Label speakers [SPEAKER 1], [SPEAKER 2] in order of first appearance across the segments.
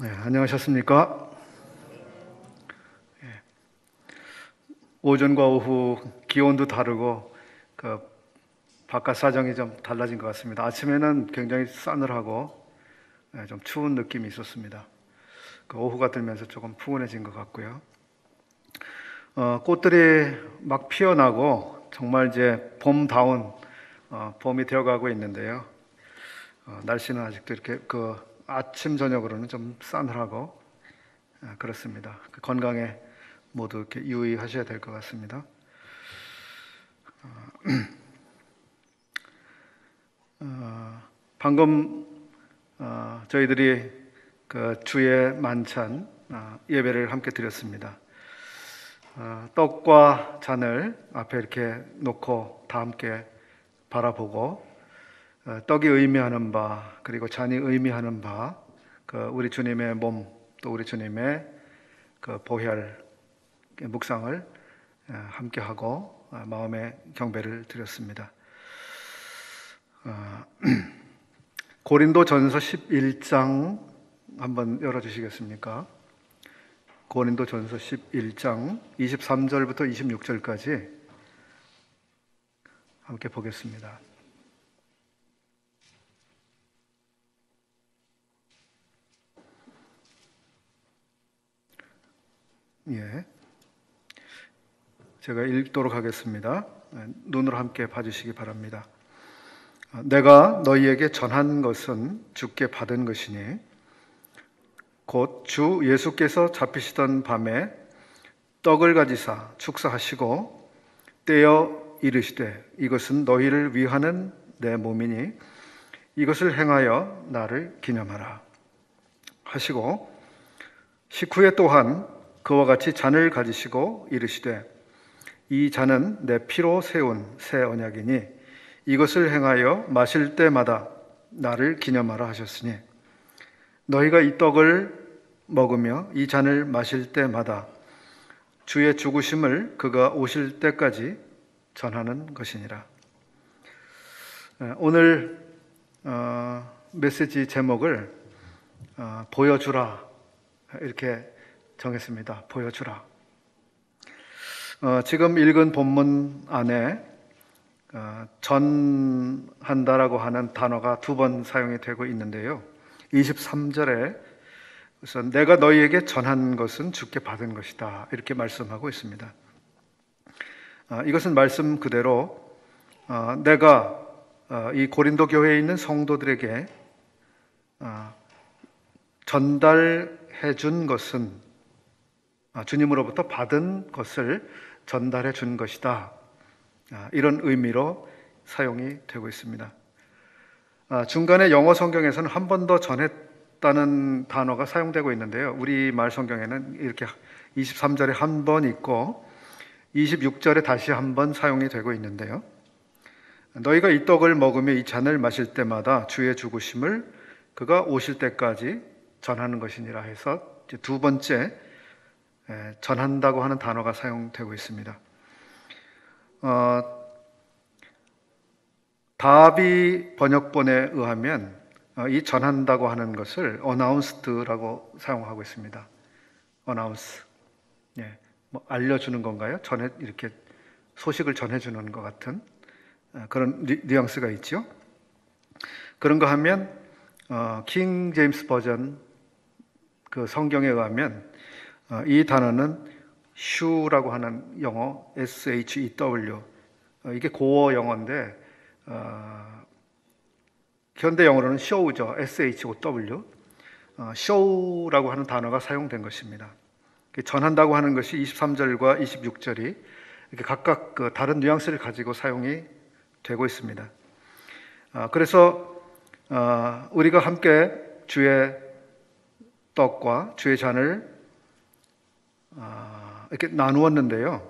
[SPEAKER 1] 네, 안녕하셨습니까? 예, 오전과 오후 기온도 다르고 바깥 사정이 좀 달라진 것 같습니다. 아침에는 굉장히 싸늘하고 좀 추운 느낌이 있었습니다. 오후가 들면서 조금 푸근해진 것 같고요. 꽃들이 막 피어나고 정말 이제 봄다운 봄이 되어가고 있는데요. 날씨는 아직도 이렇게 아침 저녁으로는 좀 싸늘하고 그렇습니다. 건강에 모두 이렇게 유의하셔야 될 것 같습니다. 방금 저희들이 주의 만찬 예배를 함께 드렸습니다. 떡과 잔을 앞에 이렇게 놓고 다 함께 바라보고 떡이 의미하는 바 그리고 잔이 의미하는 바 우리 주님의 몸 또 우리 주님의 보혈 묵상을 함께 하고 마음의 경배를 드렸습니다. 고린도전서 11장 한번 열어주시겠습니까? 고린도전서 11장 23절부터 26절까지 함께 보겠습니다. 예, 제가 읽도록 하겠습니다. 눈으로 함께 봐주시기 바랍니다. 내가 너희에게 전한 것은 주께 받은 것이니 곧 주 예수께서 잡히시던 밤에 떡을 가지사 축사하시고 떼어 이르시되 이것은 너희를 위하는 내 몸이니 이것을 행하여 나를 기념하라 하시고 식후에 또한 그와 같이 잔을 가지시고 이르시되 이 잔은 내 피로 세운 새 언약이니 이것을 행하여 마실 때마다 나를 기념하라 하셨으니 너희가 이 떡을 먹으며 이 잔을 마실 때마다 주의 죽으심을 그가 오실 때까지 전하는 것이니라. 오늘 메시지 제목을 보여주라 이렇게 정했습니다. 보여주라. 지금 읽은 본문 안에 전한다라고 하는 단어가 두 번 사용이 되고 있는데요. 23절에 우선 내가 너희에게 전한 것은 주께 받은 것이다 이렇게 말씀하고 있습니다. 이것은 말씀 그대로 내가 이 고린도 교회에 있는 성도들에게 전달해 준 것은 주님으로부터 받은 것을 전달해 준 것이다. 이런 의미로 사용이 되고 있습니다. 중간에 영어 성경에서는 한 번 더 전했다는 단어가 사용되고 있는데요. 우리말 성경에는 이렇게 23절에 한 번 있고 26절에 다시 한 번 사용이 되고 있는데요. 너희가 이 떡을 먹으며 이 잔을 마실 때마다 주의 죽으심을 그가 오실 때까지 전하는 것이니라 해서 두 번째 전한다고 하는 단어가 사용되고 있습니다. 다비 번역본에 의하면 이 전한다고 하는 것을 announced라고 사용하고 있습니다. announce, 알려주는 건가요? 이렇게 소식을 전해주는 것 같은 그런 뉘앙스가 있죠. 그런가 하면 킹 제임스 버전 그 성경에 의하면 이 단어는 shew라고 하는 영어 SHEW 이게 고어 영어인데 현대 영어로는 show죠. SHOW show라고 하는 단어가 사용된 것입니다. 전한다고 하는 것이 23절과 26절이 이렇게 각각 다른 뉘앙스를 가지고 사용이 되고 있습니다. 그래서 우리가 함께 주의 떡과 주의 잔을 이렇게 나누었는데요.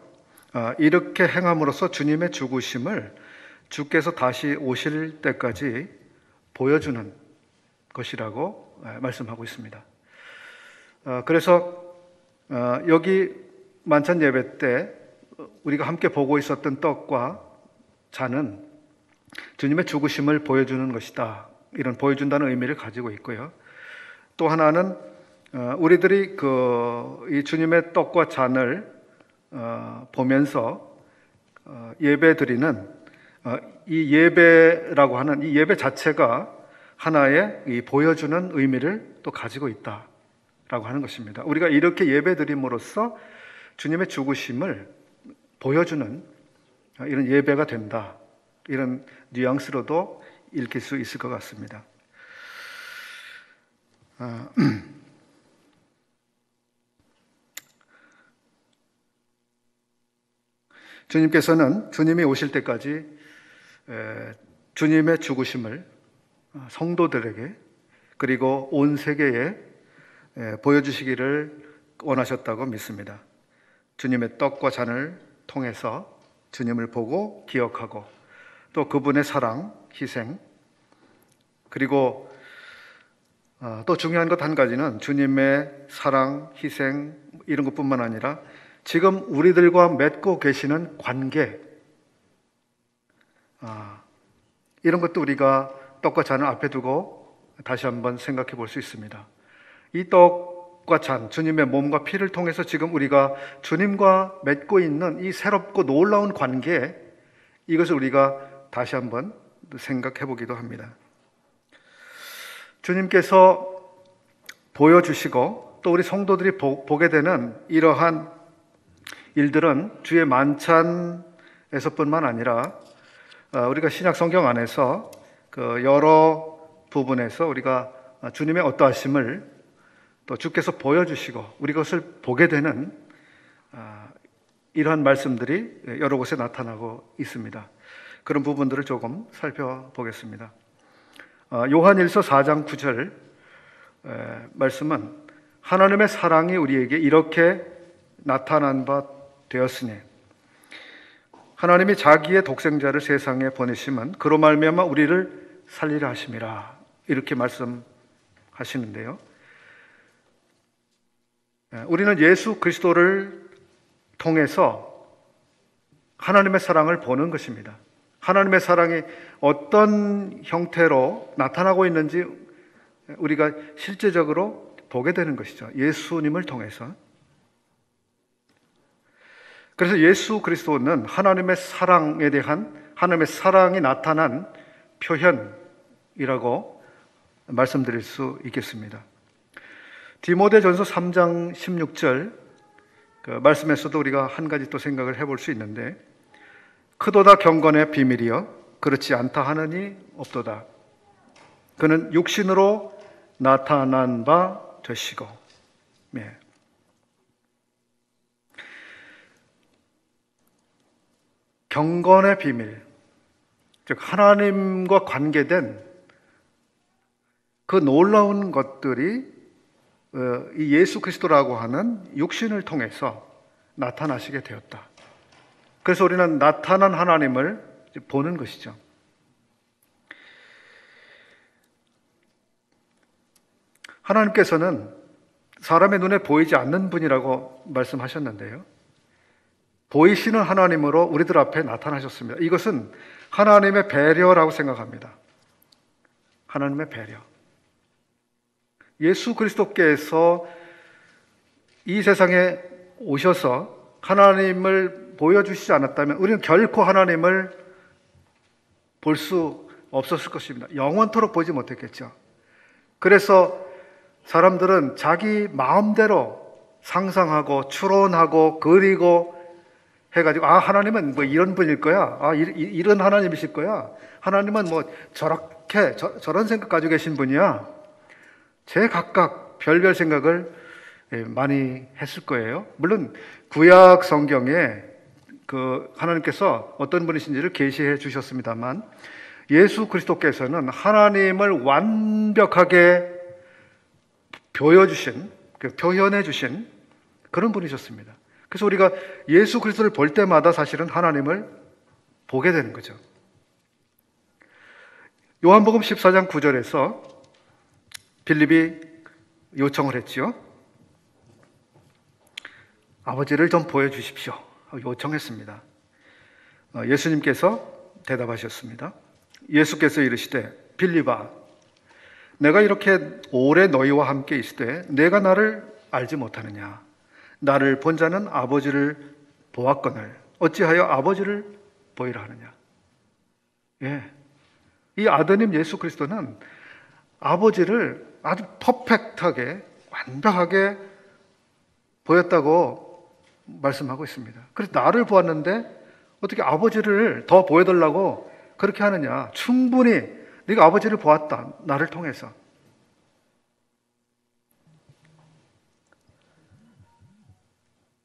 [SPEAKER 1] 이렇게 행함으로써 주님의 죽으심을 주께서 다시 오실 때까지 보여주는 것이라고 말씀하고 있습니다. 그래서 여기 만찬 예배 때 우리가 함께 보고 있었던 떡과 잔은 주님의 죽으심을 보여주는 것이다. 이런 보여준다는 의미를 가지고 있고요. 또 하나는 우리들이 이 주님의 떡과 잔을 보면서 예배 드리는 이 예배라고 하는 이 예배 자체가 하나의 이 보여주는 의미를 또 가지고 있다라고 하는 것입니다. 우리가 이렇게 예배 드림으로써 주님의 죽으심을 보여주는 이런 예배가 된다. 이런 뉘앙스로도 읽힐 수 있을 것 같습니다. 주님께서는 주님이 오실 때까지 주님의 죽으심을 성도들에게 그리고 온 세계에 보여주시기를 원하셨다고 믿습니다. 주님의 떡과 잔을 통해서 주님을 보고 기억하고 또 그분의 사랑, 희생 그리고 또 중요한 것 한 가지는 주님의 사랑, 희생 이런 것뿐만 아니라 지금 우리들과 맺고 계시는 관계 이런 것도 우리가 떡과 잔을 앞에 두고 다시 한번 생각해 볼 수 있습니다. 이 떡과 잔, 주님의 몸과 피를 통해서 지금 우리가 주님과 맺고 있는 이 새롭고 놀라운 관계 이것을 우리가 다시 한번 생각해 보기도 합니다. 주님께서 보여주시고 또 우리 성도들이 보게 되는 이러한 일들은 주의 만찬에서뿐만 아니라 우리가 신약 성경 안에서 여러 부분에서 우리가 주님의 어떠하심을 또 주께서 보여주시고 우리 그것을 보게 되는 이러한 말씀들이 여러 곳에 나타나고 있습니다. 그런 부분들을 조금 살펴보겠습니다. 요한일서 4장 9절 말씀은 하나님의 사랑이 우리에게 이렇게 나타난 바 되었으니 하나님이 자기의 독생자를 세상에 보내심은 그로 말미암아 우리를 살리려 하심이라 이렇게 말씀하시는데요. 우리는 예수 그리스도를 통해서 하나님의 사랑을 보는 것입니다. 하나님의 사랑이 어떤 형태로 나타나고 있는지 우리가 실제적으로 보게 되는 것이죠. 예수님을 통해서. 그래서 예수 그리스도는 하나님의 사랑에 대한 하나님의 사랑이 나타난 표현이라고 말씀드릴 수 있겠습니다. 디모데전서 3장 16절 말씀에서도 우리가 한 가지 또 생각을 해볼 수 있는데 크도다 경건의 비밀이여 그렇지 않다 하느니 없도다. 그는 육신으로 나타난 바 되시고 경건의 비밀, 즉 하나님과 관계된 그 놀라운 것들이 이 예수 그리스도라고 하는 육신을 통해서 나타나시게 되었다. 그래서 우리는 나타난 하나님을 보는 것이죠. 하나님께서는 사람의 눈에 보이지 않는 분이라고 말씀하셨는데요. 보이시는 하나님으로 우리들 앞에 나타나셨습니다. 이것은 하나님의 배려라고 생각합니다. 하나님의 배려. 예수 그리스도께서 이 세상에 오셔서 하나님을 보여주시지 않았다면 우리는 결코 하나님을 볼 수 없었을 것입니다. 영원토록 보지 못했겠죠. 그래서 사람들은 자기 마음대로 상상하고 추론하고 그리고 해가지고 하나님은 뭐 이런 분일 거야. 이런 하나님이실 거야. 하나님은 뭐 저렇게 저런 생각 가지고 계신 분이야. 제각각 별별 생각을 많이 했을 거예요. 물론 구약 성경에 하나님께서 어떤 분이신지를 계시해 주셨습니다만 예수 그리스도께서는 하나님을 완벽하게 표현해 주신 그런 분이셨습니다. 그래서 우리가 예수 그리스도를 볼 때마다 사실은 하나님을 보게 되는 거죠. 요한복음 14장 9절에서 빌립이 요청을 했죠. 아버지를 좀 보여주십시오. 요청했습니다. 예수님께서 대답하셨습니다. 예수께서 이르시되 빌립아 내가 이렇게 오래 너희와 함께 있을 때 내가 나를 알지 못하느냐? 나를 본 자는 아버지를 보았거늘 어찌하여 아버지를 보이라 하느냐? 예, 이 아드님 예수 그리스도는 아버지를 아주 퍼펙트하게 완벽하게 보였다고 말씀하고 있습니다. 그래서 나를 보았는데 어떻게 아버지를 더 보여달라고 그렇게 하느냐? 충분히 네가 아버지를 보았다, 나를 통해서.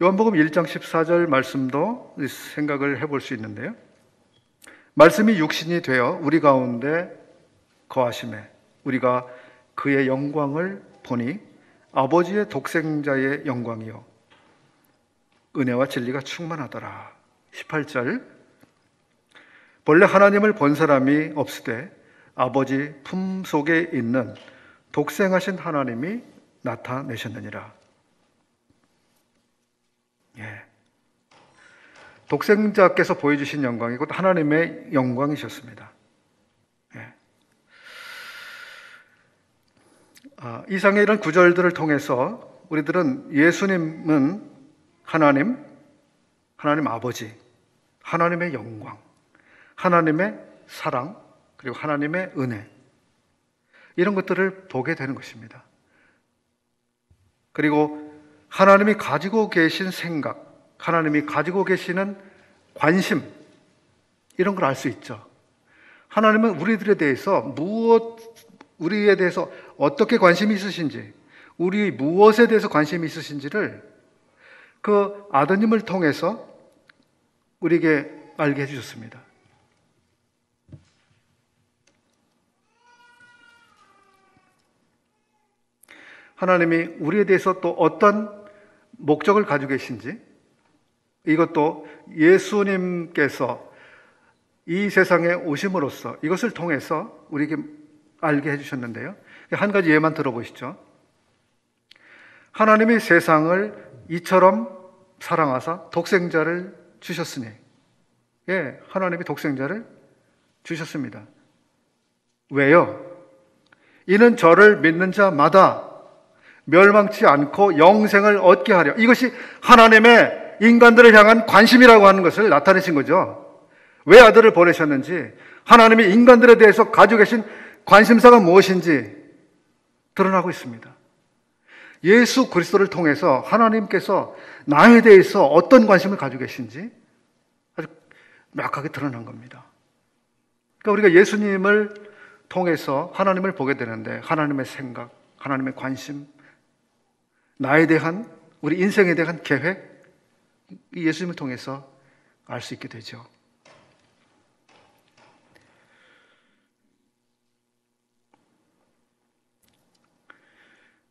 [SPEAKER 1] 요한복음 1장 14절 말씀도 생각을 해볼 수 있는데요. 말씀이 육신이 되어 우리 가운데 거하심에 우리가 그의 영광을 보니 아버지의 독생자의 영광이요 은혜와 진리가 충만하더라. 18절 본래 하나님을 본 사람이 없으되 아버지 품속에 있는 독생하신 하나님이 나타내셨느니라. 예. 독생자께서 보여주신 영광이 곧 하나님의 영광이셨습니다. 예. 이상의 이런 구절들을 통해서 우리들은 예수님은 하나님 아버지, 하나님의 영광, 하나님의 사랑, 그리고 하나님의 은혜, 이런 것들을 보게 되는 것입니다. 그리고 하나님이 가지고 계신 생각, 하나님이 가지고 계시는 관심, 이런 걸 알 수 있죠. 하나님은 우리들에 대해서 우리에 대해서 어떻게 관심이 있으신지, 우리 무엇에 대해서 관심이 있으신지를 그 아드님을 통해서 우리에게 알게 해주셨습니다. 하나님이 우리에 대해서 또 어떤 목적을 가지고 계신지, 이것도 예수님께서 이 세상에 오심으로써 이것을 통해서 우리에게 알게 해주셨는데요. 한 가지 예만 들어보시죠. 하나님이 세상을 이처럼 사랑하사 독생자를 주셨으니, 예, 하나님이 독생자를 주셨습니다. 왜요? 이는 저를 믿는 자마다 멸망치 않고 영생을 얻게 하려. 이것이 하나님의 인간들을 향한 관심이라고 하는 것을 나타내신 거죠. 왜 아들을 보내셨는지, 하나님이 인간들에 대해서 가지고 계신 관심사가 무엇인지 드러나고 있습니다. 예수 그리스도를 통해서 하나님께서 나에 대해서 어떤 관심을 가지고 계신지 아주 명확하게 드러난 겁니다. 그러니까 우리가 예수님을 통해서 하나님을 보게 되는데, 하나님의 생각, 하나님의 관심, 나에 대한, 우리 인생에 대한 계획, 이 예수님을 통해서 알 수 있게 되죠.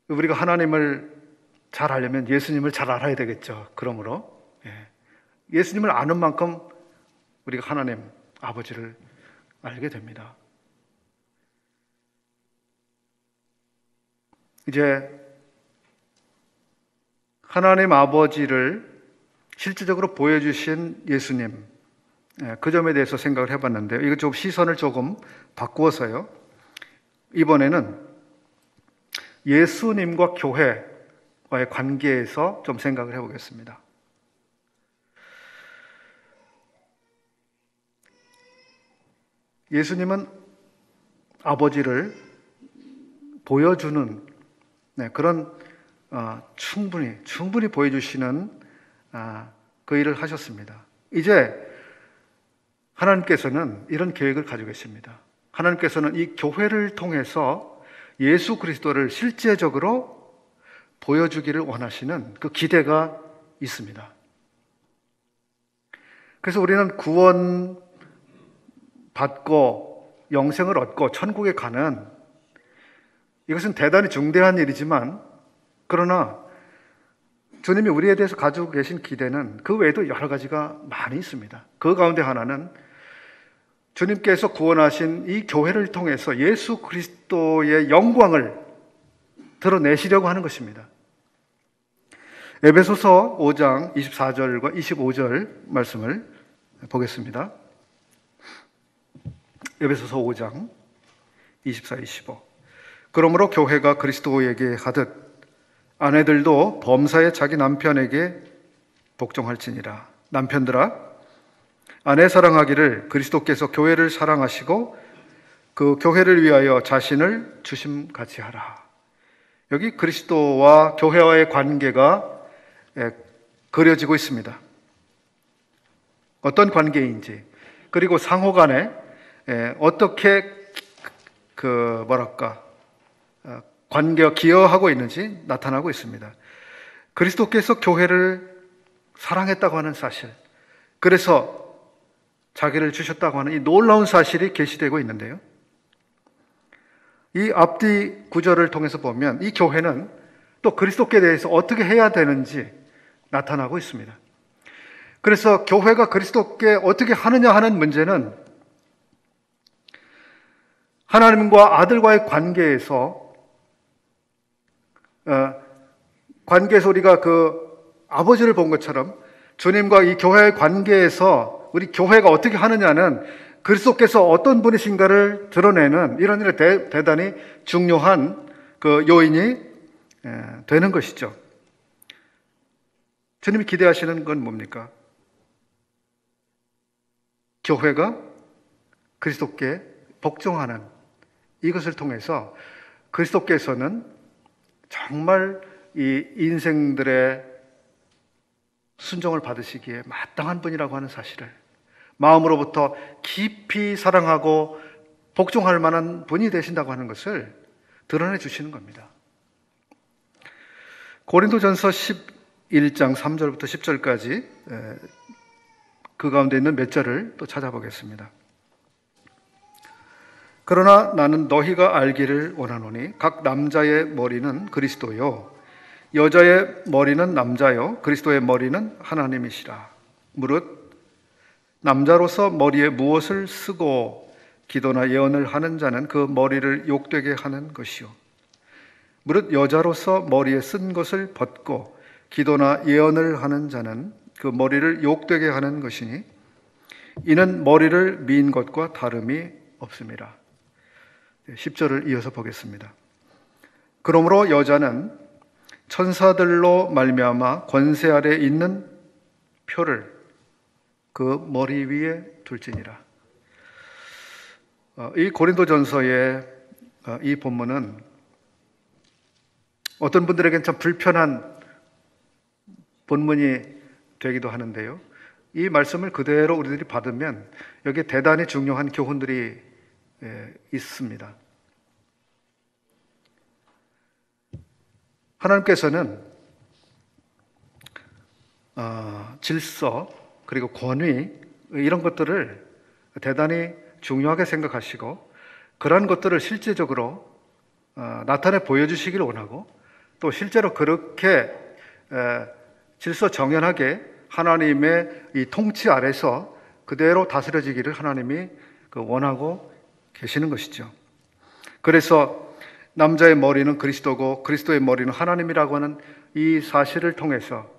[SPEAKER 1] 우리가 하나님을 잘 알려면 예수님을 잘 알아야 되겠죠. 그러므로 예수님을 아는 만큼 우리가 하나님 아버지를 알게 됩니다. 이제 하나님 아버지를 실질적으로 보여주신 예수님, 그 점에 대해서 생각을 해봤는데요. 이거 좀 시선을 조금 바꾸어서요. 이번에는 예수님과 교회와의 관계에서 좀 생각을 해보겠습니다. 예수님은 아버지를 보여주는 그런 충분히 보여주시는 그 일을 하셨습니다. 이제 하나님께서는 이런 계획을 가지고 계십니다. 하나님께서는 이 교회를 통해서 예수 그리스도를 실제적으로 보여주기를 원하시는 그 기대가 있습니다. 그래서 우리는 구원 받고 영생을 얻고 천국에 가는, 이것은 대단히 중대한 일이지만, 그러나 주님이 우리에 대해서 가지고 계신 기대는 그 외에도 여러 가지가 많이 있습니다. 그 가운데 하나는 주님께서 구원하신 이 교회를 통해서 예수 그리스도의 영광을 드러내시려고 하는 것입니다. 에베소서 5장 24절과 25절 말씀을 보겠습니다. 에베소서 5장 24, 25. 그러므로 교회가 그리스도에게 하듯 아내들도 범사에 자기 남편에게 복종할지니라. 남편들아, 아내 사랑하기를 그리스도께서 교회를 사랑하시고 그 교회를 위하여 자신을 주심같이 하라. 여기 그리스도와 교회와의 관계가 그려지고 있습니다. 어떤 관계인지, 그리고 상호 간에 어떻게 관계가 기여하고 있는지 나타나고 있습니다. 그리스도께서 교회를 사랑했다고 하는 사실, 그래서 자기를 주셨다고 하는 이 놀라운 사실이 계시되고 있는데요. 이 앞뒤 구절을 통해서 보면 이 교회는 또 그리스도께 대해서 어떻게 해야 되는지 나타나고 있습니다. 그래서 교회가 그리스도께 어떻게 하느냐 하는 문제는 하나님과 아들과의 관계에서 우리가 그 아버지를 본 것처럼 주님과 이 교회의 관계에서 우리 교회가 어떻게 하느냐는 그리스도께서 어떤 분이신가를 드러내는 이런 일에 대단히 중요한 그 요인이 되는 것이죠. 주님이 기대하시는 건 뭡니까? 교회가 그리스도께 복종하는 이것을 통해서 그리스도께서는 정말 이 인생들의 순종을 받으시기에 마땅한 분이라고 하는 사실을 마음으로부터 깊이 사랑하고 복종할 만한 분이 되신다고 하는 것을 드러내 주시는 겁니다. 고린도전서 11장 3절부터 10절까지 그 가운데 있는 몇 절을 또 찾아보겠습니다. 그러나 나는 너희가 알기를 원하노니 각 남자의 머리는 그리스도요 여자의 머리는 남자요 그리스도의 머리는 하나님이시라. 무릇 남자로서 머리에 무엇을 쓰고 기도나 예언을 하는 자는 그 머리를 욕되게 하는 것이요 무릇 여자로서 머리에 쓴 것을 벗고 기도나 예언을 하는 자는 그 머리를 욕되게 하는 것이니 이는 머리를 민 것과 다름이 없습니다. 10절을 이어서 보겠습니다. 그러므로 여자는 천사들로 말미암아 권세 아래 있는 표를 그 머리 위에 둘지니라. 이 고린도전서의 이 본문은 어떤 분들에게는 참 불편한 본문이 되기도 하는데요. 이 말씀을 그대로 우리들이 받으면 여기에 대단히 중요한 교훈들이 있습니다. 하나님께서는 질서 그리고 권위 이런 것들을 대단히 중요하게 생각하시고 그러한 것들을 실제적으로 나타내 보여주시기를 원하고 또 실제로 그렇게 질서 정연하게 하나님의 이 통치 아래서 그대로 다스려지기를 하나님이 원하고 계시는 것이죠. 그래서 남자의 머리는 그리스도고 그리스도의 머리는 하나님이라고 하는 이 사실을 통해서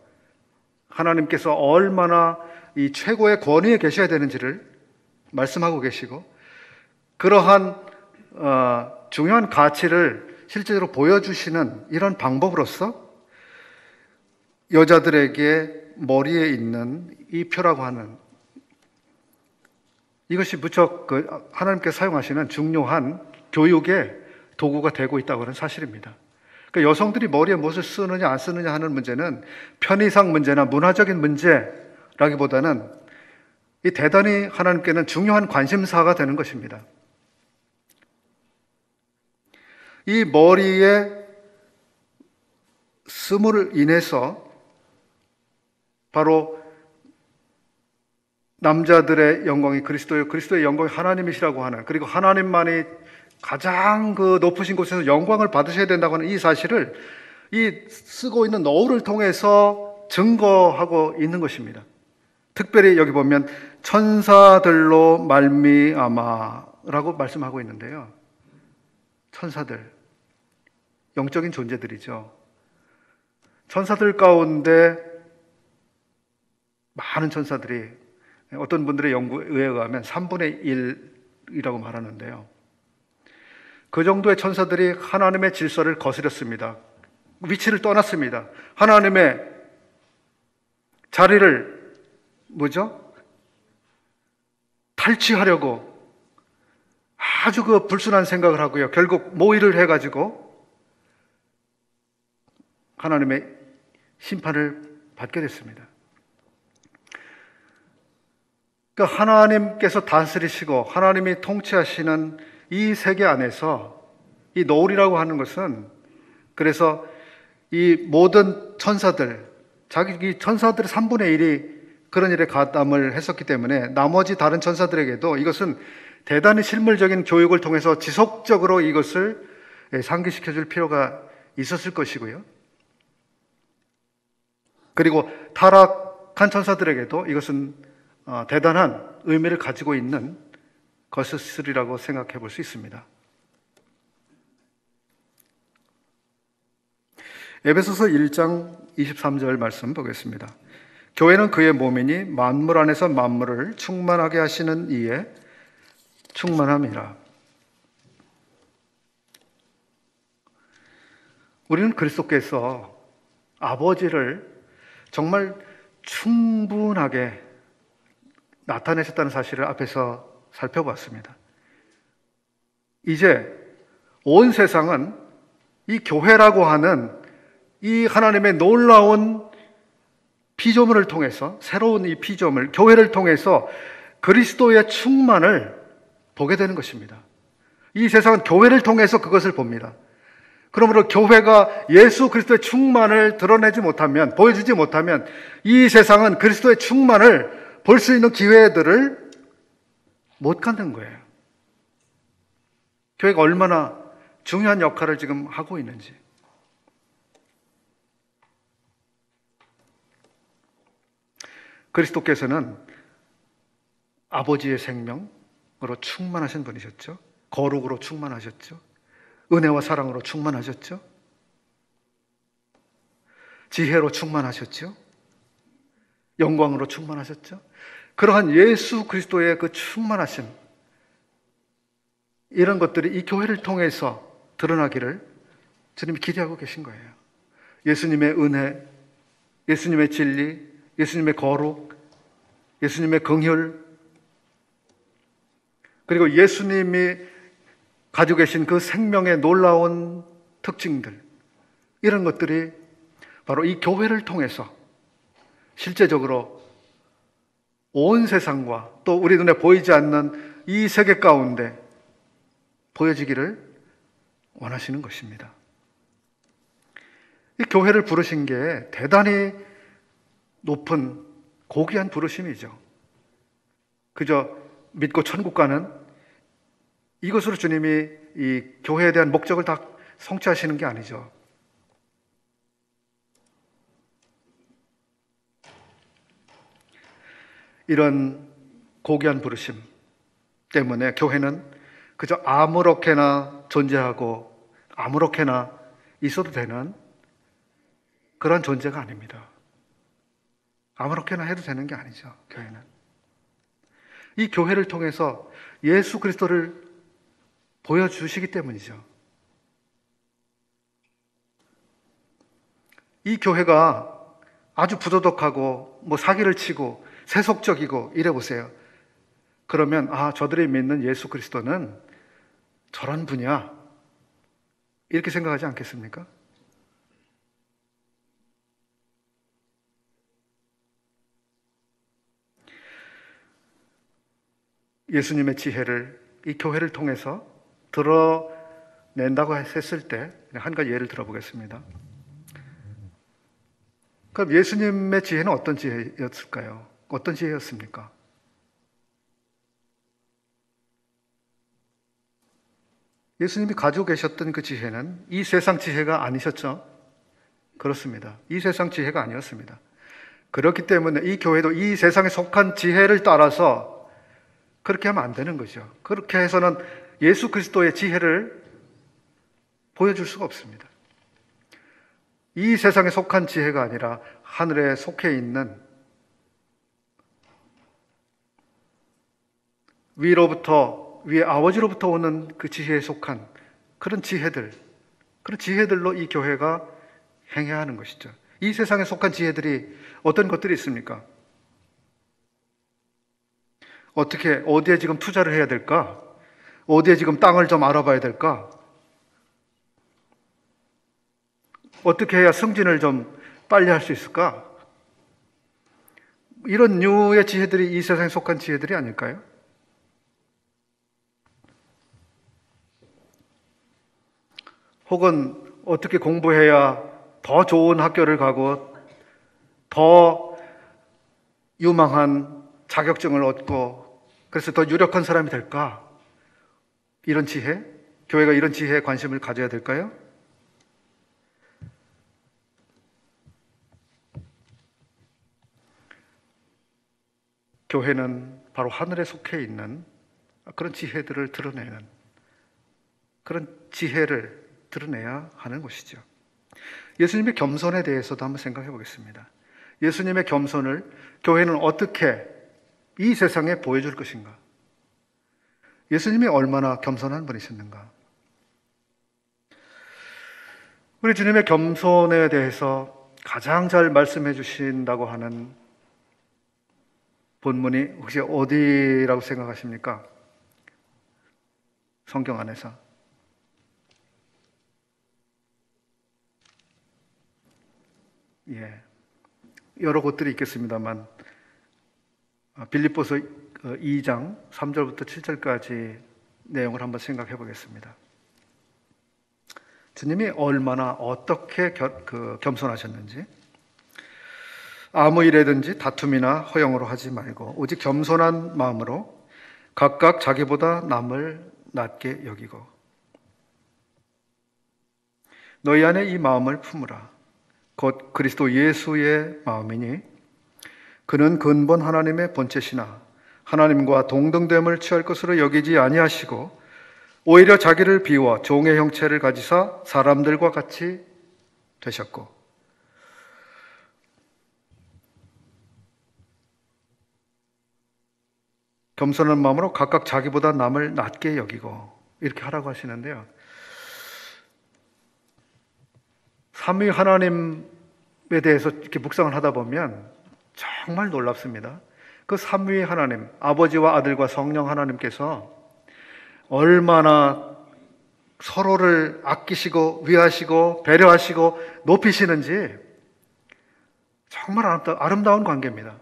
[SPEAKER 1] 하나님께서 얼마나 이 최고의 권위에 계셔야 되는지를 말씀하고 계시고 그러한 중요한 가치를 실제로 보여주시는 이런 방법으로서 여자들에게 머리에 있는 이 표라고 하는 이것이 무척 하나님께서 사용하시는 중요한 교육의 도구가 되고 있다고 하는 사실입니다. 그러니까 여성들이 머리에 무엇을 쓰느냐 안 쓰느냐 하는 문제는 편의상 문제나 문화적인 문제라기보다는 이 대단히 하나님께는 중요한 관심사가 되는 것입니다. 이 머리에 쓰므로 인해서 바로 남자들의 영광이 그리스도요 그리스도의 영광이 하나님이시라고 하는 그리고 하나님만이 가장 그 높으신 곳에서 영광을 받으셔야 된다고 하는 이 사실을 이 쓰고 있는 너울을 통해서 증거하고 있는 것입니다. 특별히 여기 보면 천사들로 말미암아라고 말씀하고 있는데요. 천사들, 영적인 존재들이죠. 천사들 가운데 많은 천사들이 어떤 분들의 연구에 의하면 3분의 1이라고 말하는데요. 그 정도의 천사들이 하나님의 질서를 거스렸습니다. 위치를 떠났습니다. 하나님의 자리를 탈취하려고 아주 그 불순한 생각을 하고요. 결국 모의를 해가지고 하나님의 심판을 받게 됐습니다. 그러니까 하나님께서 다스리시고 하나님이 통치하시는 이 세계 안에서 이 노을이라고 하는 것은, 그래서 이 모든 천사들, 자기 천사들의 3분의 1이 그런 일에 가담을 했었기 때문에 나머지 다른 천사들에게도 이것은 대단히 실물적인 교육을 통해서 지속적으로 이것을 상기시켜 줄 필요가 있었을 것이고요. 그리고 타락한 천사들에게도 이것은 대단한 의미를 가지고 있는 것이라고 생각해 볼 수 있습니다. 에베소서 1장 23절 말씀 보겠습니다. 교회는 그의 몸이니 만물 안에서 만물을 충만하게 하시는 이에 충만함이라. 우리는 그리스도께서 아버지를 정말 충분하게 나타내셨다는 사실을 앞에서 살펴봤습니다. 이제 온 세상은 이 교회라고 하는 이 하나님의 놀라운 피조물을 통해서, 새로운 이 피조물, 교회를 통해서 그리스도의 충만을 보게 되는 것입니다. 이 세상은 교회를 통해서 그것을 봅니다. 그러므로 교회가 예수 그리스도의 충만을 드러내지 못하면, 보여주지 못하면 이 세상은 그리스도의 충만을 볼 수 있는 기회들을 못 갖는 거예요. 교회가 얼마나 중요한 역할을 지금 하고 있는지. 그리스도께서는 아버지의 생명으로 충만하신 분이셨죠. 거룩으로 충만하셨죠. 은혜와 사랑으로 충만하셨죠. 지혜로 충만하셨죠. 영광으로 충만하셨죠. 그러한 예수 그리스도의 그 충만하심, 이런 것들이 이 교회를 통해서 드러나기를 주님이 기대하고 계신 거예요. 예수님의 은혜, 예수님의 진리, 예수님의 거룩, 예수님의 긍휼, 그리고 예수님이 가지고 계신 그 생명의 놀라운 특징들, 이런 것들이 바로 이 교회를 통해서 실제적으로 온 세상과 또 우리 눈에 보이지 않는 이 세계 가운데 보여지기를 원하시는 것입니다. 이 교회를 부르신 게 대단히 높은 고귀한 부르심이죠. 그저 믿고 천국 가는 이것으로 주님이 이 교회에 대한 목적을 다 성취하시는 게 아니죠. 이런 고귀한 부르심 때문에 교회는 그저 아무렇게나 존재하고 아무렇게나 있어도 되는 그런 존재가 아닙니다. 아무렇게나 해도 되는 게 아니죠. 교회는 이 교회를 통해서 예수 그리스도를 보여주시기 때문이죠. 이 교회가 아주 부도덕하고 사기를 치고 세속적이고 이래 보세요. 그러면 저들이 믿는 예수 그리스도는 저런 분이야, 이렇게 생각하지 않겠습니까? 예수님의 지혜를 이 교회를 통해서 드러낸다고 했을 때 한 가지 예를 들어보겠습니다. 그럼 예수님의 지혜는 어떤 지혜였을까요? 어떤 지혜였습니까? 예수님이 가지고 계셨던 그 지혜는 이 세상 지혜가 아니셨죠? 그렇습니다. 이 세상 지혜가 아니었습니다. 그렇기 때문에 이 교회도 이 세상에 속한 지혜를 따라서 그렇게 하면 안 되는 거죠. 그렇게 해서는 예수 그리스도의 지혜를 보여줄 수가 없습니다. 이 세상에 속한 지혜가 아니라 하늘에 속해 있는 위에 아버지로부터 오는 그 지혜에 속한 그런 지혜들로 이 교회가 행해야 하는 것이죠. 이 세상에 속한 지혜들이 어떤 것들이 있습니까? 어디에 지금 투자를 해야 될까? 어디에 지금 땅을 좀 알아봐야 될까? 어떻게 해야 승진을 좀 빨리 할 수 있을까? 이런 류의 지혜들이 이 세상에 속한 지혜들이 아닐까요? 혹은 어떻게 공부해야 더 좋은 학교를 가고 더 유망한 자격증을 얻고 그래서 더 유력한 사람이 될까? 이런 지혜? 교회가 이런 지혜에 관심을 가져야 될까요? 교회는 바로 하늘에 속해 있는 그런 지혜들을 드러내는 그런 지혜를 드러내야 하는 것이죠. 예수님의 겸손에 대해서도 한번 생각해 보겠습니다. 예수님의 겸손을 교회는 어떻게 이 세상에 보여줄 것인가? 예수님이 얼마나 겸손한 분이셨는가? 우리 주님의 겸손에 대해서 가장 잘 말씀해 주신다고 하는 본문이 혹시 어디라고 생각하십니까? 성경 안에서. 여러 곳들이 있겠습니다만 빌립보서 2장 3절부터 7절까지 내용을 한번 생각해 보겠습니다. 주님이 얼마나 어떻게 겸손하셨는지, 아무 일에든지 다툼이나 허영으로 하지 말고 오직 겸손한 마음으로 각각 자기보다 남을 낮게 여기고 너희 안에 이 마음을 품으라. 곧 그리스도 예수의 마음이니 그는 근본 하나님의 본체시나 하나님과 동등됨을 취할 것으로 여기지 아니하시고 오히려 자기를 비워 종의 형체를 가지사 사람들과 같이 되셨고 겸손한 마음으로 각각 자기보다 남을 낮게 여기고 이렇게 하라고 하시는데요. 삼위 하나님에 대해서 이렇게 묵상을 하다 보면 정말 놀랍습니다. 그 삼위 하나님, 아버지와 아들과 성령 하나님께서 얼마나 서로를 아끼시고 위하시고 배려하시고 높이시는지 정말 아름다운 관계입니다.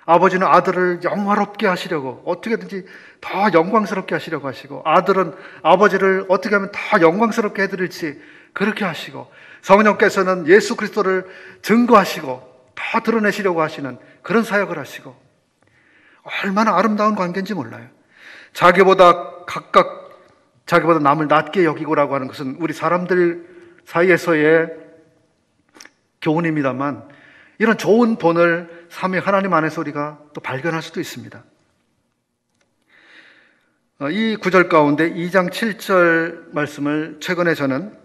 [SPEAKER 1] 아버지는 아들을 영화롭게 하시려고 어떻게든지 더 영광스럽게 하시려고 하시고 아들은 아버지를 어떻게 하면 더 영광스럽게 해드릴지 그렇게 하시고 성령께서는 예수 그리스도를 증거하시고 더 드러내시려고 하시는 그런 사역을 하시고 얼마나 아름다운 관계인지 몰라요. 각각 자기보다 남을 낮게 여기고라고 하는 것은 우리 사람들 사이에서의 교훈입니다만 이런 좋은 본을 삼위 하나님 안에서 우리가 또 발견할 수도 있습니다. 이 구절 가운데 2장 7절 말씀을 최근에 저는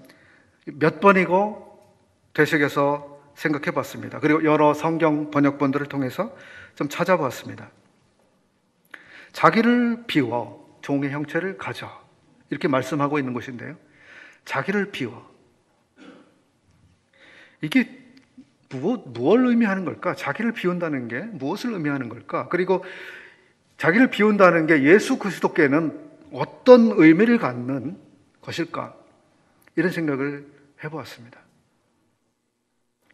[SPEAKER 1] 몇 번이고 되새겨서 생각해 봤습니다. 그리고 여러 성경 번역본들을 통해서 좀 찾아봤습니다. 자기를 비워 종의 형체를 가져 이렇게 말씀하고 있는 것인데요. 자기를 비워 이게 무엇을 의미하는 걸까? 자기를 비운다는 게 무엇을 의미하는 걸까? 그리고 자기를 비운다는 게 예수 그리스도께는 어떤 의미를 갖는 것일까? 이런 생각을 해보았습니다.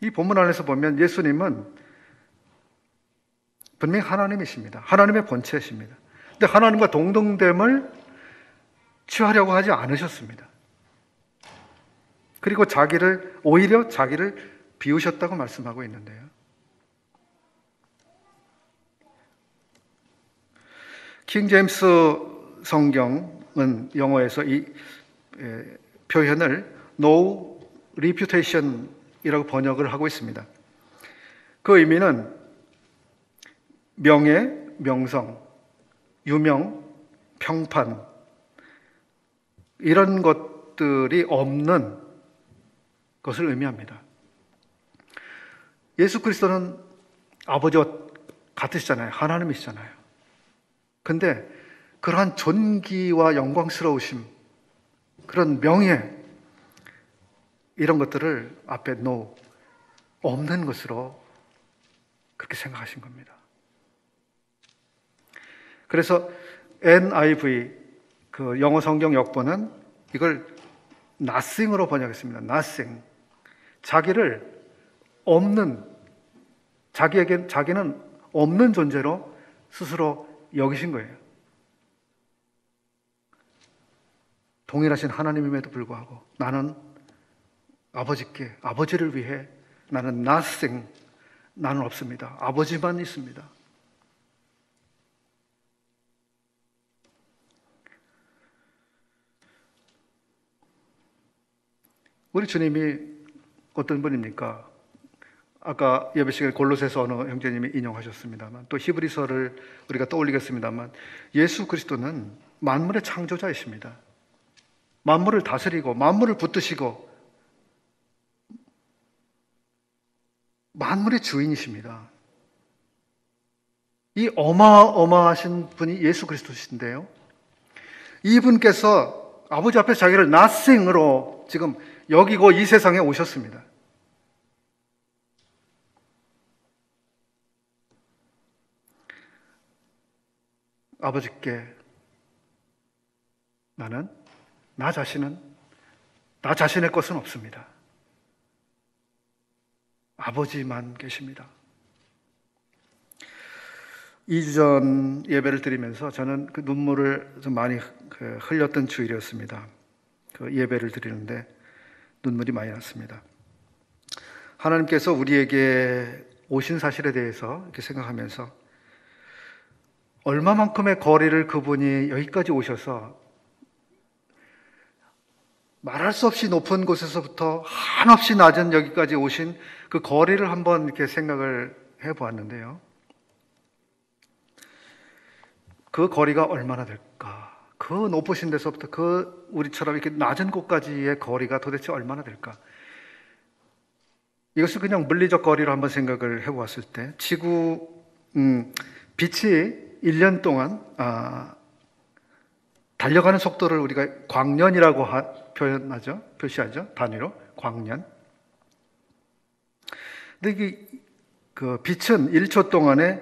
[SPEAKER 1] 이 본문 안에서 보면 예수님은 분명히 하나님이십니다. 하나님의 본체이십니다. 근데 하나님과 동등됨을 취하려고 하지 않으셨습니다. 그리고 오히려 자기를 비우셨다고 말씀하고 있는데요. 킹 제임스 성경은 영어에서 이 표현을 no reputation 이라고 번역을 하고 있습니다. 그 의미는 명예, 명성, 유명, 평판 이런 것들이 없는 것을 의미합니다. 예수 그리스도는 아버지와 같으시잖아요. 하나님이시잖아요. 근데 그러한 존귀와 영광스러우심 그런 명예, 이런 것들을 앞에 없는 것으로 그렇게 생각하신 겁니다. 그래서 NIV, 그 영어 성경 역본은 이걸 nothing으로 번역했습니다. nothing. 자기를 자기는 없는 존재로 스스로 여기신 거예요. 동일하신 하나님임에도 불구하고 나는 아버지를 위해 나는 nothing, 나는 없습니다. 아버지만 있습니다. 우리 주님이 어떤 분입니까? 아까 예배 시간에 골로새서 어느 형제님이 인용하셨습니다만, 또 히브리서를 우리가 떠올리겠습니다만, 예수 그리스도는 만물의 창조자이십니다. 만물을 다스리고 만물을 붙드시고 만물의 주인이십니다. 이 어마어마하신 분이 예수 그리스도신데요, 이분께서 아버지 앞에서 자기를 nothing으로 지금 여기고 이 세상에 오셨습니다. 아버지께 나 자신의 것은 없습니다. 아버지만 계십니다. 2주 전 예배를 드리면서 저는 그 눈물을 좀 많이 흘렸던 주일이었습니다. 그 예배를 드리는데 눈물이 많이 났습니다. 하나님께서 우리에게 오신 사실에 대해서 이렇게 생각하면서 얼마만큼의 거리를 그분이 여기까지 오셔서 말할 수 없이 높은 곳에서부터 한없이 낮은 여기까지 오신 그 거리를 한번 이렇게 생각을 해보았는데요. 그 거리가 얼마나 될까? 그 높으신 데서부터 그 우리처럼 이렇게 낮은 곳까지의 거리가 도대체 얼마나 될까? 이것을 그냥 물리적 거리로 한번 생각을 해보았을 때 빛이 1년 동안 달려가는 속도를 우리가 광년이라고 표시하죠. 단위로 광년. 근데 이게 그 빛은 1초 동안에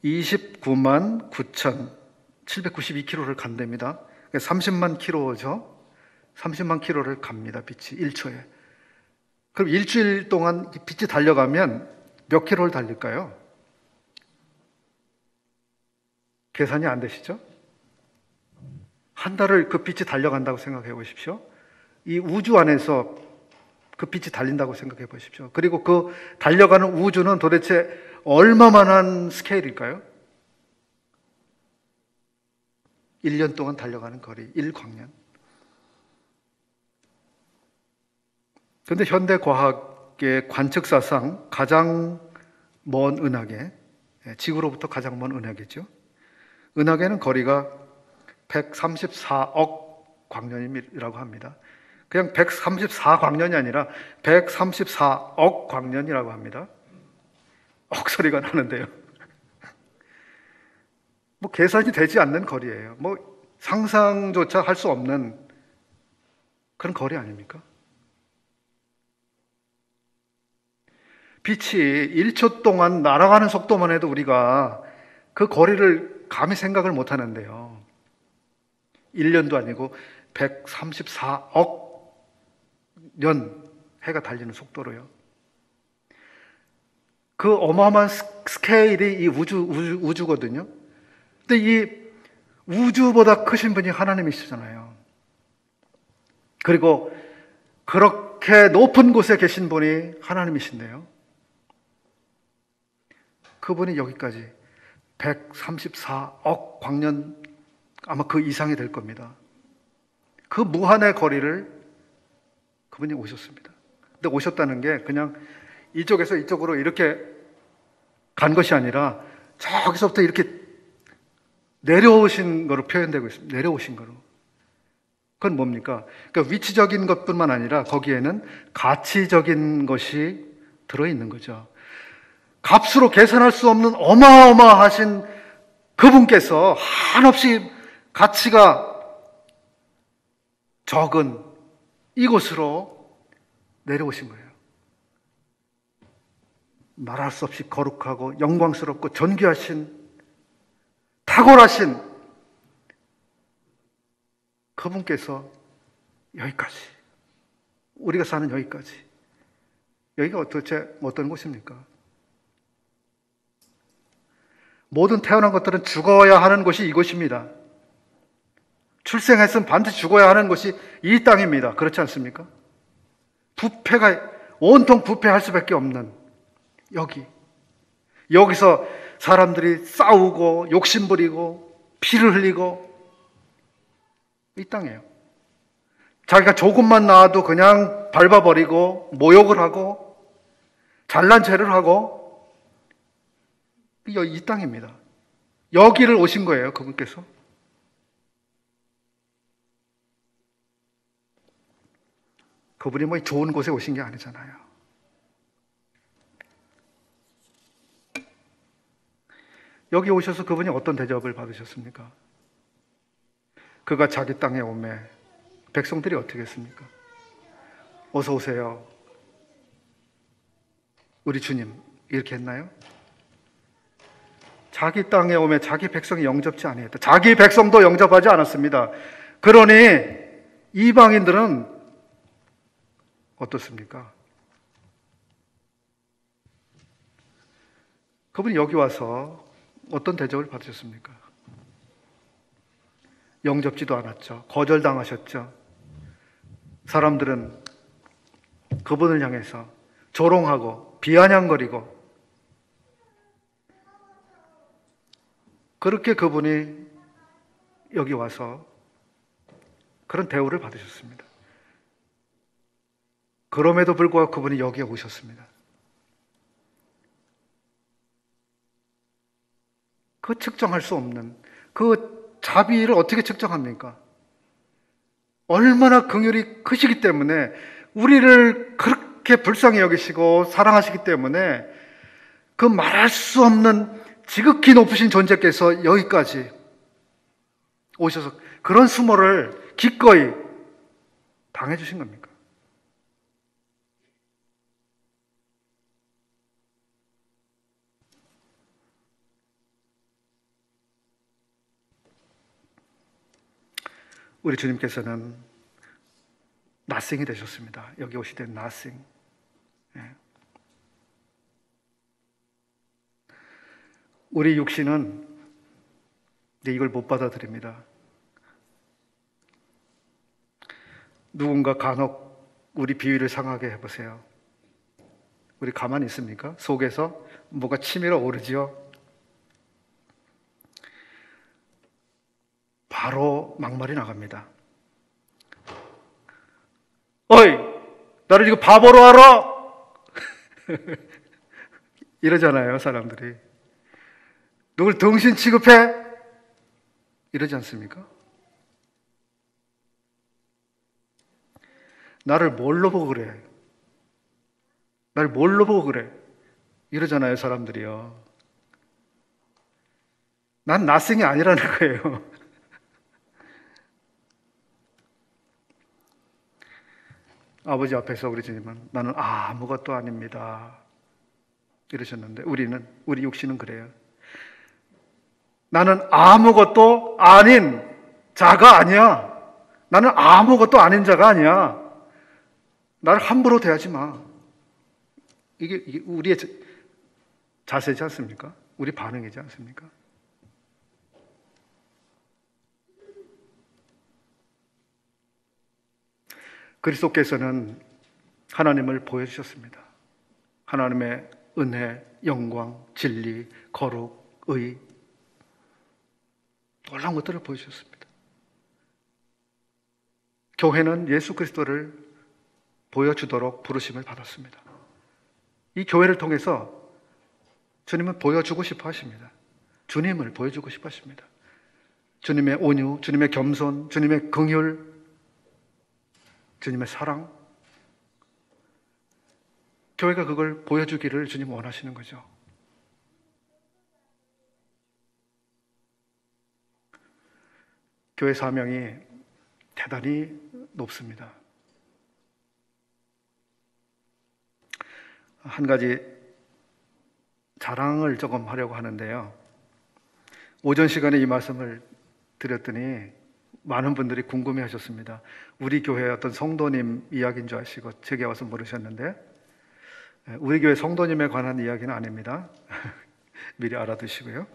[SPEAKER 1] 29만 9,792km를 간답니다. 30만 km죠. 30만 km를 갑니다. 빛이 1초에. 그럼 일주일 동안 빛이 달려가면 몇 킬로를 달릴까요? 계산이 안 되시죠? 한 달을 그 빛이 달려간다고 생각해 보십시오. 이 우주 안에서 그 빛이 달린다고 생각해 보십시오. 그리고 그 달려가는 우주는 도대체 얼마만한 스케일일까요? 1년 동안 달려가는 거리, 1광년. 그런데 현대 과학의 관측사상 가장 먼 은하계, 지구로부터 가장 먼 은하계죠. 은하계는 거리가 134억 광년이라고 합니다. 그냥 134광년이 아니라 134억 광년이라고 합니다. 억 소리가 나는데요. 뭐 계산이 되지 않는 거리예요. 뭐 상상조차 할 수 없는 그런 거리 아닙니까? 빛이 1초 동안 날아가는 속도만 해도 우리가 그 거리를 감히 생각을 못 하는데요. 1년도 아니고 134억 년 해가 달리는 속도로요. 그 어마어마한 스케일이 이 우주거든요. 근데 이 우주보다 크신 분이 하나님이시잖아요. 그리고 그렇게 높은 곳에 계신 분이 하나님이신데요. 그분이 여기까지 134억 광년, 아마 그 이상이 될 겁니다. 그 무한의 거리를 그분이 오셨습니다. 근데 오셨다는 게 그냥 이쪽에서 이쪽으로 이렇게 간 것이 아니라 저기서부터 이렇게 내려오신 거로 표현되고 있습니다. 내려오신 거로. 그건 뭡니까? 그러니까 위치적인 것뿐만 아니라 거기에는 가치적인 것이 들어있는 거죠. 값으로 계산할 수 없는 어마어마하신 그분께서 한없이 가치가 적은 이곳으로 내려오신 거예요. 말할 수 없이 거룩하고 영광스럽고 존귀하신, 탁월하신 그분께서 여기까지, 우리가 사는 여기까지, 여기가 도대체 어떤 곳입니까? 모든 태어난 것들은 죽어야 하는 곳이 이곳입니다. 출생했으면 반드시 죽어야 하는 곳이 이 땅입니다. 그렇지 않습니까? 부패가, 온통 부패할 수밖에 없는 여기서 사람들이 싸우고 욕심부리고 피를 흘리고, 이 땅이에요. 자기가 조금만 나와도 그냥 밟아버리고 모욕을 하고 잘난 체를 하고, 이 땅입니다. 여기를 오신 거예요, 그분께서. 그분이 뭐 좋은 곳에 오신 게 아니잖아요. 여기 오셔서 그분이 어떤 대접을 받으셨습니까? 그가 자기 땅에 오매 백성들이 어떻게 했습니까? 어서 오세요, 우리 주님, 이렇게 했나요? 자기 땅에 오매 자기 백성이 영접지 아니했다. 자기 백성도 영접하지 않았습니다. 그러니 이방인들은 어떻습니까? 그분이 여기 와서 어떤 대접을 받으셨습니까? 영접지도 않았죠. 거절당하셨죠. 사람들은 그분을 향해서 조롱하고 비아냥거리고, 그렇게 그분이 여기 와서 그런 대우를 받으셨습니다. 그럼에도 불구하고 그분이 여기에 오셨습니다. 그 측정할 수 없는 그 자비를 어떻게 측정합니까? 얼마나 긍휼이 크시기 때문에, 우리를 그렇게 불쌍히 여기시고 사랑하시기 때문에, 그 말할 수 없는 지극히 높으신 존재께서 여기까지 오셔서 그런 수모를 기꺼이 당해주신 겁니까? 우리 주님께서는 낫생이 되셨습니다. 여기 오시된 낫생. 우리 육신은 이걸 못 받아들입니다. 누군가 간혹 우리 비위를 상하게 해보세요. 우리 가만히 있습니까? 속에서 뭐가 치밀어 오르지요? 바로 막말이 나갑니다. 어이, 나를 이거 바보로 알아? 이러잖아요, 사람들이. 누굴 등신 취급해? 이러지 않습니까? 나를 뭘로 보고 그래? 나를 뭘로 보고 그래? 이러잖아요, 사람들이요. 난 낯생이 아니라는 거예요. 아버지 앞에서 우리 주님은 나는 아무것도 아닙니다, 이러셨는데, 우리 육신은 그래요. 나는 아무것도 아닌 자가 아니야. 나는 아무것도 아닌 자가 아니야. 나를 함부로 대하지 마. 이게 우리의 자세지 않습니까? 우리 반응이지 않습니까? 그리스도께서는 하나님을 보여주셨습니다. 하나님의 은혜, 영광, 진리, 거룩, 의, 놀라운 것들을 보여주셨습니다. 교회는 예수 그리스도를 보여주도록 부르심을 받았습니다. 이 교회를 통해서 주님은 보여주고 싶어 하십니다. 주님을 보여주고 싶어 하십니다. 주님의 온유, 주님의 겸손, 주님의 긍휼, 주님의 사랑, 교회가 그걸 보여주기를 주님 원하시는 거죠. 교회 사명이 대단히 높습니다. 한 가지 자랑을 조금 하려고 하는데요. 오전 시간에 이 말씀을 드렸더니 많은 분들이 궁금해 하셨습니다. 우리 교회 어떤 성도님 이야기인 줄 아시고 제게 와서 물으셨는데, 우리 교회 성도님에 관한 이야기는 아닙니다. 미리 알아두시고요.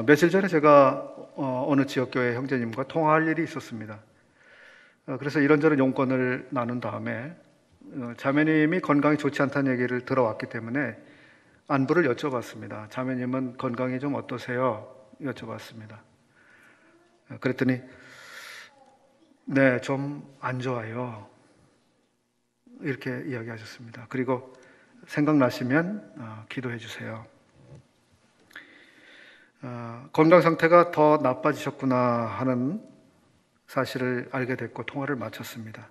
[SPEAKER 1] 며칠 전에 제가 어느 지역교회 형제님과 통화할 일이 있었습니다. 그래서 이런저런 용건을 나눈 다음에 자매님이 건강이 좋지 않다는 얘기를 들어왔기 때문에 안부를 여쭤봤습니다. 자매님은 건강이 좀 어떠세요? 여쭤봤습니다. 그랬더니 네, 좀 안 좋아요. 이렇게 이야기하셨습니다. 그리고 생각나시면 기도해 주세요. 건강 상태가 더 나빠지셨구나 하는 사실을 알게 됐고 통화를 마쳤습니다.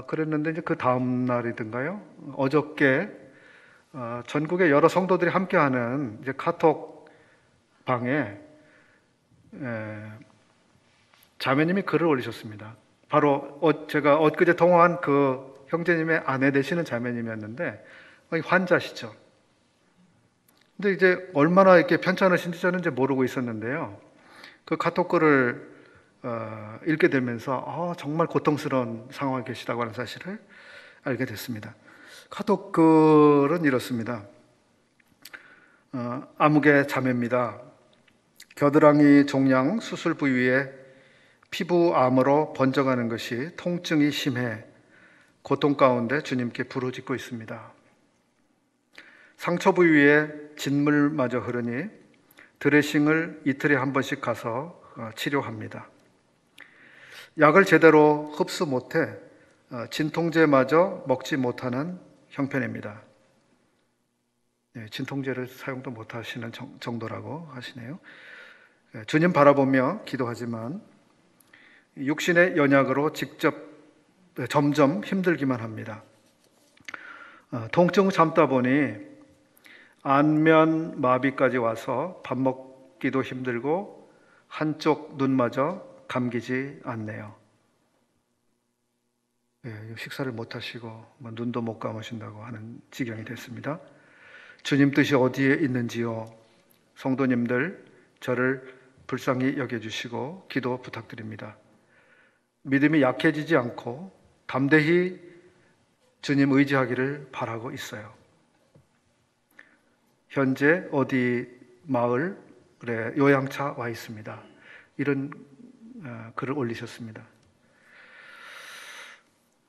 [SPEAKER 1] 그랬는데 이제 그 다음 날이든가요? 어저께 전국의 여러 성도들이 함께하는 이제 카톡 방에 자매님이 글을 올리셨습니다. 바로 제가 엊그제 통화한 그 형제님의 아내 되시는 자매님이었는데 환자시죠. 근데 이제 얼마나 이렇게 편찮으신지 저는 이제 모르고 있었는데요. 그 카톡 글을 읽게 되면서 정말 고통스러운 상황에 계시다고 하는 사실을 알게 됐습니다. 카톡 글은 이렇습니다. 아무개 자매입니다. 겨드랑이 종양 수술 부위에 피부암으로 번져가는 것이 통증이 심해 고통 가운데 주님께 부르짖고 있습니다. 상처 부위에 진물마저 흐르니 드레싱을 이틀에 한 번씩 가서 치료합니다. 약을 제대로 흡수 못해 진통제마저 먹지 못하는 형편입니다. 진통제를 사용도 못하시는 정도라고 하시네요. 주님 바라보며 기도하지만 육신의 연약으로 점점 힘들기만 합니다. 통증 참다 보니 안면 마비까지 와서 밥 먹기도 힘들고 한쪽 눈마저 감기지 않네요. 식사를 못 하시고 눈도 못 감으신다고 하는 지경이 됐습니다. 주님 뜻이 어디에 있는지요? 성도님들 저를 불쌍히 여겨주시고 기도 부탁드립니다. 믿음이 약해지지 않고 담대히 주님 의지하기를 바라고 있어요. 현재 어디 마을에 요양차 와 있습니다. 이런 글을 올리셨습니다.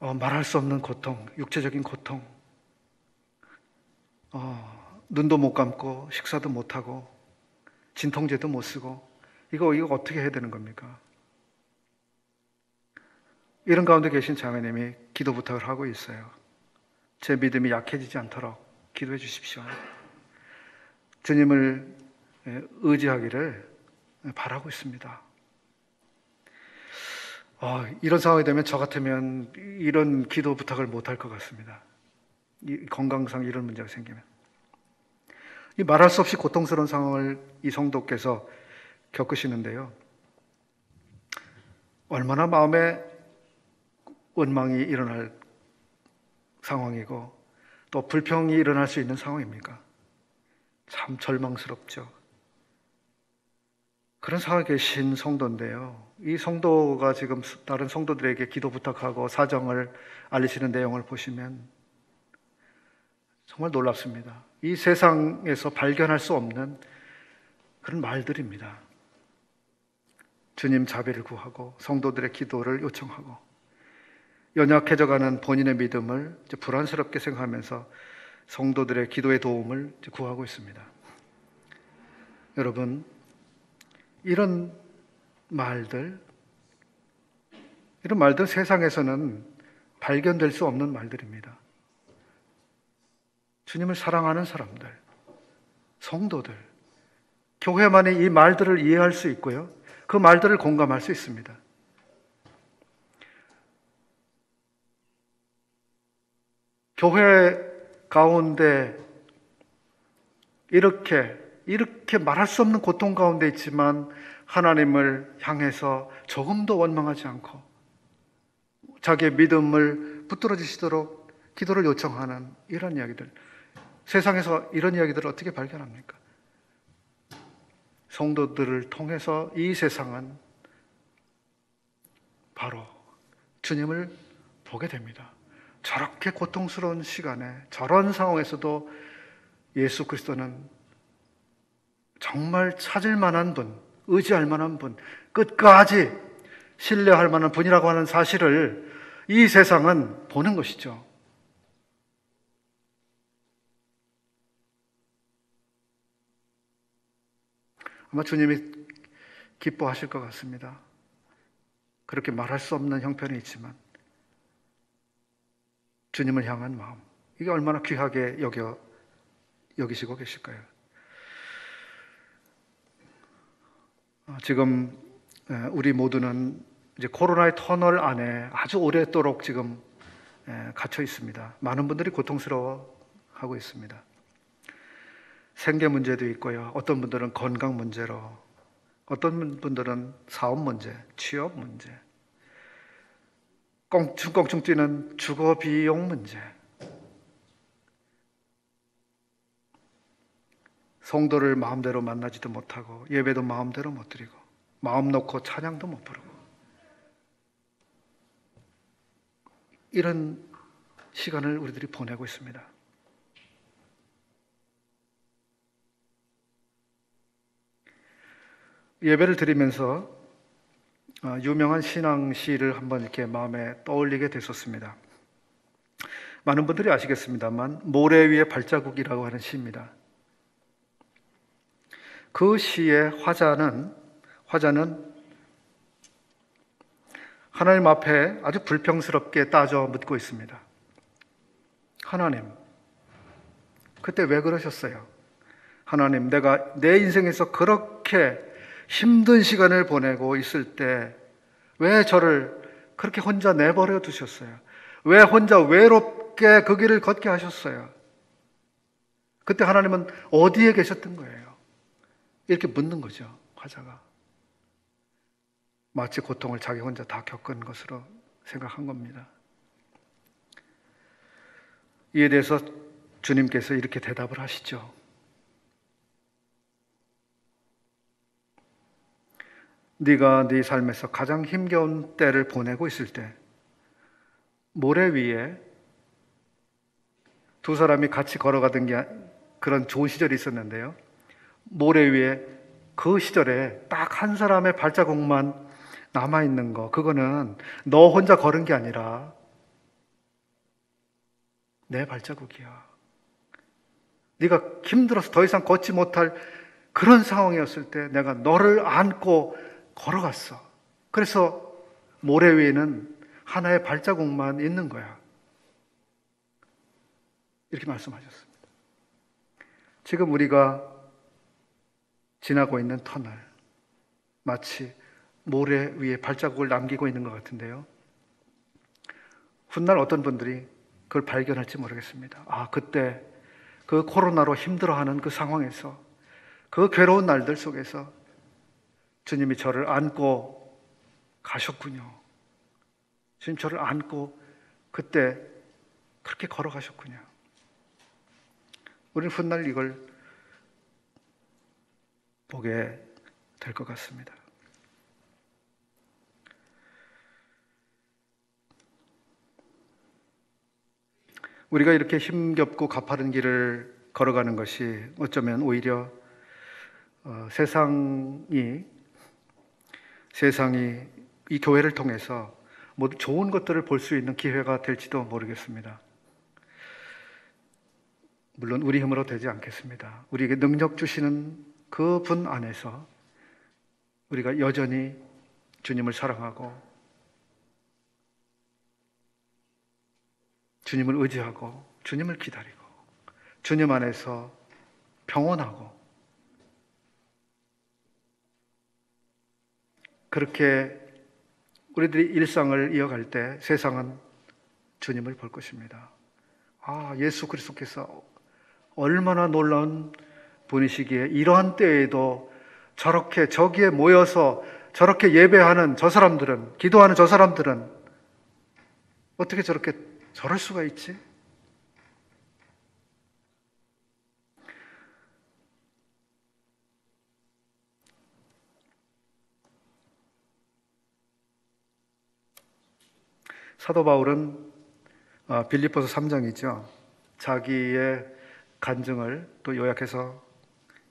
[SPEAKER 1] 말할 수 없는 고통, 육체적인 고통, 눈도 못 감고 식사도 못 하고 진통제도 못 쓰고 이거 어떻게 해야 되는 겁니까? 이런 가운데 계신 자매님이 기도 부탁을 하고 있어요. 제 믿음이 약해지지 않도록 기도해 주십시오. 주님을 의지하기를 바라고 있습니다. 이런 상황이 되면 저 같으면 이런 기도 부탁을 못 할 것 같습니다. 건강상 이런 문제가 생기면. 이 말할 수 없이 고통스러운 상황을 이 성도께서 겪으시는데요. 얼마나 마음에 원망이 일어날 상황이고 또 불평이 일어날 수 있는 상황입니까? 참 절망스럽죠. 그런 상황에 계신 성도인데요. 이 성도가 지금 다른 성도들에게 기도 부탁하고 사정을 알리시는 내용을 보시면 정말 놀랍습니다. 이 세상에서 발견할 수 없는 그런 말들입니다. 주님 자비를 구하고 성도들의 기도를 요청하고 연약해져가는 본인의 믿음을 불안스럽게 생각하면서 성도들의 기도의 도움을 구하고 있습니다. 여러분, 이런 말들 세상에서는 발견될 수 없는 말들입니다. 주님을 사랑하는 사람들, 성도들, 교회만이 이 말들을 이해할 수 있고요. 그 말들을 공감할 수 있습니다. 교회 가운데 이렇게 말할 수 없는 고통 가운데 있지만 하나님을 향해서 조금도 원망하지 않고, 주님을 사랑하는 사람들, 성도들, 교회만이 이 말들을 이해할 수 있고요. 그 말들을 공감할 수 있습니다. 교회 가운데 이렇게 말할 수 없는 고통 가운데 있지만 하나님을 향해서 조금도 원망하지 않고, 주님을 사랑하는 사람들, 성도들, 교회만이 이 말들을 이해할 수 있고요. 그 말들을 공감할 수 있습니다. 자기의 믿음을 붙들어지시도록 기도를 요청하는 이런 이야기들, 세상에서 이런 이야기들을 어떻게 발견합니까? 성도들을 통해서 이 세상은 바로 주님을 보게 됩니다. 저렇게 고통스러운 시간에, 저런 상황에서도 예수 그리스도는 정말 찾을 만한 분, 의지할 만한 분, 끝까지 신뢰할 만한 분이라고 하는 사실을 이 세상은 보는 것이죠. 아마 주님이 기뻐하실 것 같습니다. 그렇게 말할 수 없는 형편이 있지만 주님을 향한 마음, 이게 얼마나 귀하게 여기시고 계실까요? 지금 우리 모두는 이제 코로나의 터널 안에 아주 오랫도록 지금 갇혀 있습니다. 많은 분들이 고통스러워하고 있습니다. 생계 문제도 있고요. 어떤 분들은 건강 문제로, 어떤 분들은 사업 문제, 취업 문제, 껑충껑충 뛰는 주거 비용 문제, 성도를 마음대로 만나지도 못하고 예배도 마음대로 못 드리고 마음 놓고 찬양도 못 부르고 이런 시간을 우리들이 보내고 있습니다. 예배를 드리면서 유명한 신앙 시를 한번 이렇게 마음에 떠올리게 됐었습니다. 많은 분들이 아시겠습니다만 모래 위에 발자국이라고 하는 시입니다. 그 시의 화자는 하나님 앞에 아주 불평스럽게 따져 묻고 있습니다. 하나님, 그때 왜 그러셨어요? 하나님, 내가 내 인생에서 그렇게 힘든 시간을 보내고 있을 때 왜 저를 그렇게 혼자 내버려 두셨어요? 왜 혼자 외롭게 그 길을 걷게 하셨어요? 그때 하나님은 어디에 계셨던 거예요? 이렇게 묻는 거죠, 화자가. 마치 고통을 자기 혼자 다 겪은 것으로 생각한 겁니다. 이에 대해서 주님께서 이렇게 대답을 하시죠. 네가 네 삶에서 가장 힘겨운 때를 보내고 있을 때 모래 위에 두 사람이 같이 걸어가던 그런 좋은 시절이 있었는데요. 모래 위에 그 시절에 딱 한 사람의 발자국만 남아있는 거, 그거는 너 혼자 걸은 게 아니라 내 발자국이야. 네가 힘들어서 더 이상 걷지 못할 그런 상황이었을 때 내가 너를 안고 걸어갔어. 그래서 모래 위에는 하나의 발자국만 있는 거야. 이렇게 말씀하셨습니다. 지금 우리가 지나고 있는 터널, 마치 모래 위에 발자국을 남기고 있는 것 같은데요. 훗날 어떤 분들이 그걸 발견할지 모르겠습니다. 아, 그때 그 코로나로 힘들어하는 그 상황에서, 그 괴로운 날들 속에서 주님이 저를 안고 가셨군요. 주님 저를 안고 그때 그렇게 걸어가셨군요. 우리는 훗날 이걸 보게 될 것 같습니다. 우리가 이렇게 힘겹고 가파른 길을 걸어가는 것이 어쩌면 오히려 세상이 이 교회를 통해서 모두 좋은 것들을 볼 수 있는 기회가 될지도 모르겠습니다. 물론 우리 힘으로 되지 않겠습니다. 우리에게 능력 주시는 그 분 안에서 우리가 여전히 주님을 사랑하고 주님을 의지하고 주님을 기다리고 주님 안에서 평온하고 그렇게 우리들이 일상을 이어갈 때 세상은 주님을 볼 것입니다. 아, 예수 그리스도께서 얼마나 놀라운 분이시기에 이러한 때에도 저렇게 저기에 모여서 저렇게 예배하는 저 사람들은, 기도하는 저 사람들은 어떻게 저렇게 저럴 수가 있지? 사도 바울은 빌립보서 3장이죠. 자기의 간증을 또 요약해서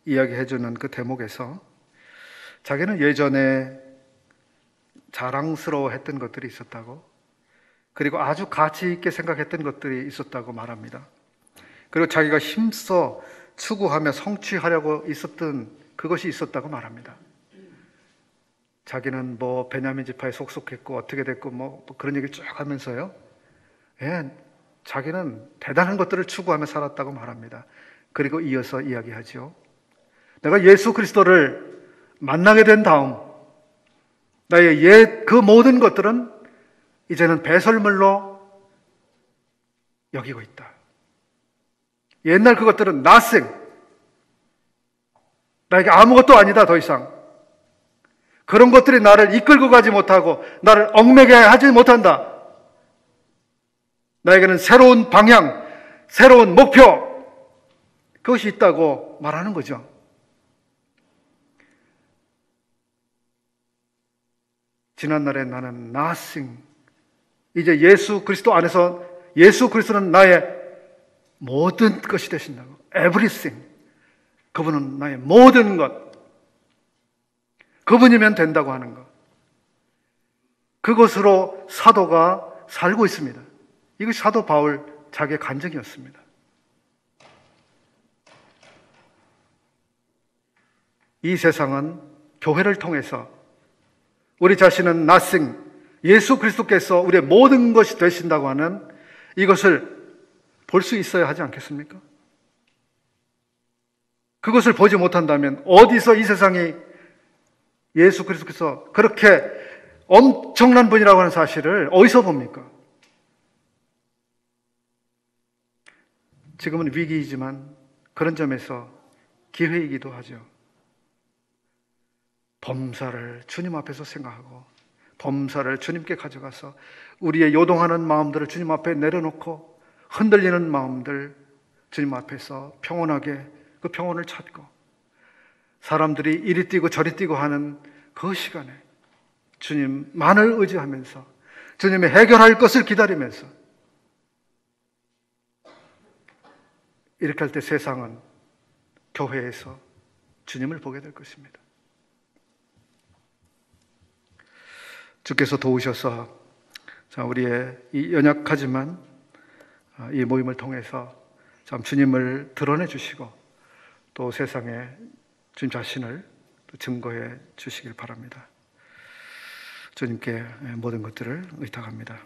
[SPEAKER 1] 이야기해주는 그 대목에서 자기는 예전에 자랑스러워했던 것들이 있었다고, 그리고 아주 가치 있게 생각했던 것들이 있었다고 말합니다. 그리고 자기가 힘써 추구하며 성취하려고 있었던 그것이 있었다고 말합니다. 자기는 뭐 베냐민 지파에 속속했고 어떻게 됐고 뭐 그런 얘기를 쭉 하면서요, 자기는 대단한 것들을 추구하며 살았다고 말합니다. 그리고 이어서 이야기하죠. 내가 예수 그리스도를 만나게 된 다음 나의 옛 그 모든 것들은 이제는 배설물로 여기고 있다. 옛날 그것들은 nothing, 나에게 아무것도 아니다. 더 이상 그런 것들이 나를 이끌고 가지 못하고 나를 얽매게 하지 못한다. 나에게는 새로운 방향, 새로운 목표, 그것이 있다고 말하는 거죠. 지난날에 나는 nothing, 이제 예수 그리스도 안에서 예수 그리스도는 나의 모든 것이 되신다고. everything, 그분은 나의 모든 것, 그분이면 된다고 하는 것, 그것으로 사도가 살고 있습니다. 이것이 사도 바울 자기의 간증이었습니다. 이 세상은 교회를 통해서 우리 자신은 nothing, 예수 그리스도께서 우리의 모든 것이 되신다고 하는 이것을 볼 수 있어야 하지 않겠습니까? 그것을 보지 못한다면 어디서 이 세상이 예수 그리스도께서 그렇게 엄청난 분이라고 하는 사실을 어디서 봅니까? 지금은 위기이지만 그런 점에서 기회이기도 하죠. 범사를 주님 앞에서 생각하고 범사를 주님께 가져가서 우리의 요동하는 마음들을 주님 앞에 내려놓고 흔들리는 마음들 주님 앞에서 평온하게 그 평온을 찾고 사람들이 이리 뛰고 저리 뛰고 하는 그 시간에 주님만을 의지하면서 주님이 해결할 것을 기다리면서 이렇게 할 때 세상은 교회에서 주님을 보게 될 것입니다. 주께서 도우셔서 우리의 이 연약하지만 이 모임을 통해서 참 주님을 드러내 주시고 또 세상에 주님 자신을 증거해 주시길 바랍니다. 주님께 모든 것들을 의탁합니다.